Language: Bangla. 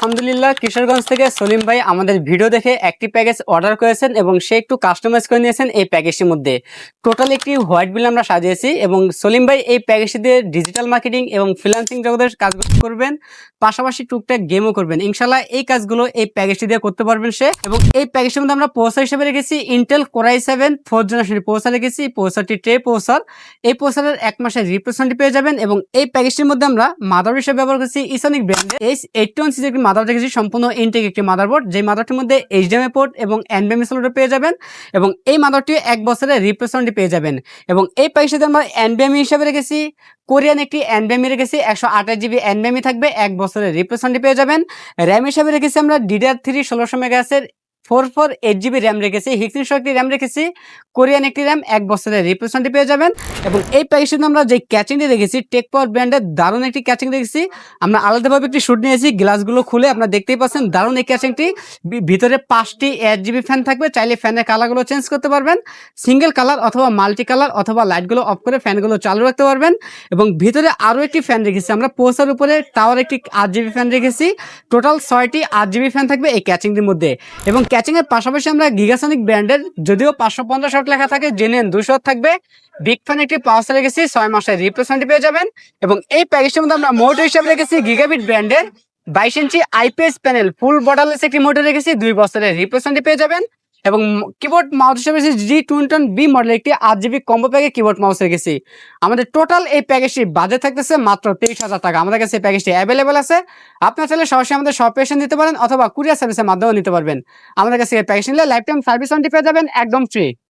আলহামদুলিল্লাহ কিশোরগঞ্জ থেকে সলিম ভাই আমাদের ভিডিও দেখে একটি প্যাকেজ অর্ডার করেছেন এবং সে একটু কাস্টমাইজ করে নিয়েছেন এই প্যাকেজটির মধ্যে। টোটাল একটি হোয়াইট বিল আমরা সাজিয়েছি এবং সলিম ভাই এই প্যাকেজটি দিয়ে ডিজিটাল মার্কেটিং এবং ফ্রিল্যান্সিং জগতের কাজগুলো করবেন, পাশাপাশি টুকটাক গেমও করবেন। ইনশাল্লাহ এই কাজগুলো এই প্যাকেজটি দিয়ে করতে পারবেন সে। এবং এই প্যাকেজটির মধ্যে আমরা প্রসেসর হিসেবে রেখেছি Intel core i7 4th generation processor রেখেছি। প্রসেসরটি ট্রে প্রসেসর, এই প্রসেসরের 1 মাসের রিপ্লেসমেন্ট পেয়ে যাবেন। এবং এই প্যাকেজটির মধ্যে আমরা মাদার হিসেবে ব্যবহার করেছি ইসনিক ব্র্যান্ডের H81 সিরিজের একটি মাদার রেখেছি, সম্পূর্ণ ইনটেক একটি মাদারবোর্ড, যে মাদারটির মধ্যে HDMI পোর্ট এবং NVMe স্লট পেয়ে যাবেন। এবং এই মাদারটি 1 বছরের রিপ্লেসমেন্ট পেয়ে যাবেন। এবং এই প্যাকেজটিতে আমরা NVMe হিসেবে রেখেছি কোরিয়ান একটি NVMe রেখেছি, 128 GB NVMe থাকবে, 1 বছরের রিপ্লেসমেন্ট পেয়ে যাবেন। র্যাম হিসেবে রেখেছি আমরা DDR3 1600 মেগাহার্টজের 448 GB র্যাম রেখেছি, হিক্সিন একটি র্যাম রেখেছি, কোরিয়ান একটি র্যাম, 1 বছরের রিপ্লেসমেন্ট পেয়ে যাবেন। এবং এই প্যাকেজে আমরা যে ক্যাচিংটি রেখেছি টেক পাওয়ার ব্র্যান্ডের দারুণ একটি ক্যাচিং রেখেছি। আমরা আলাদাভাবে একটি শুট নিয়েছি, গ্লাসগুলো খুলে আপনারা দেখতেই পাচ্ছেন দারুণ এই ক্যাচিংটি। ভিতরে 5টি 8GB ফ্যান থাকবে, চাইলে ফ্যানের কালারগুলো চেঞ্জ করতে পারবেন, সিঙ্গেল কালার অথবা মাল্টি কালার, অথবা লাইটগুলো অফ করে ফ্যানগুলো চালু রাখতে পারবেন। এবং ভিতরে আরও একটি ফ্যান রেখেছি আমরা, পোস্টার উপরে টাওয়ার একটি 8GB ফ্যান রেখেছি। টোটাল 6টি 8GB ফ্যান থাকবে এই ক্যাচিংটির মধ্যে। এবং ক্যাচিংয়ের পাশাপাশি আমরা গিগাসনিক ব্র্যান্ডের, যদিও 550 ওয়াট লেখা থাকে, জেনুইন 200 ওয়াট থাকবে, বিগ ফ্যান একটি পাওয়ার রেখেছি, 6 মাসের রিপ্লেসমেন্ট পেয়ে যাবেন। এবং এই প্যাকেজটির মধ্যে আমরা মোটর হিসাবে রেখেছি গিগাবিট ব্র্যান্ডের 22 ইঞ্চি IPS প্যানেল ফুল বর্ডারলেস একটি মোটর রেখেছি, 2 বছরের রিপ্লেসমেন্ট পেয়ে যাবেন। এবং কিবোর্ড মাউস হিসেবে G21B মডেলের একটি 8GB কম্বো প্যাকে কিবোর্ড মাউস রেখেছি। আমাদের টোটাল এই প্যাকেজটি বাজেট থাকতেছে মাত্র 23,000 টাকা। আমাদের কাছে এই প্যাকেজটি অ্যাভেলেবেল আছে, আপনার চাইলে সরাসরি আমাদের শপে এসে নিতে পারেন অথবা কুরিয়ার সার্ভিসের মাধ্যমেও নিতে পারবেন। আমাদের কাছে এই প্যাকেজ নিলে লাইফ টাইম সার্ভিস ওয়ারেন্টি পেয়ে যাবেন একদম ফ্রি।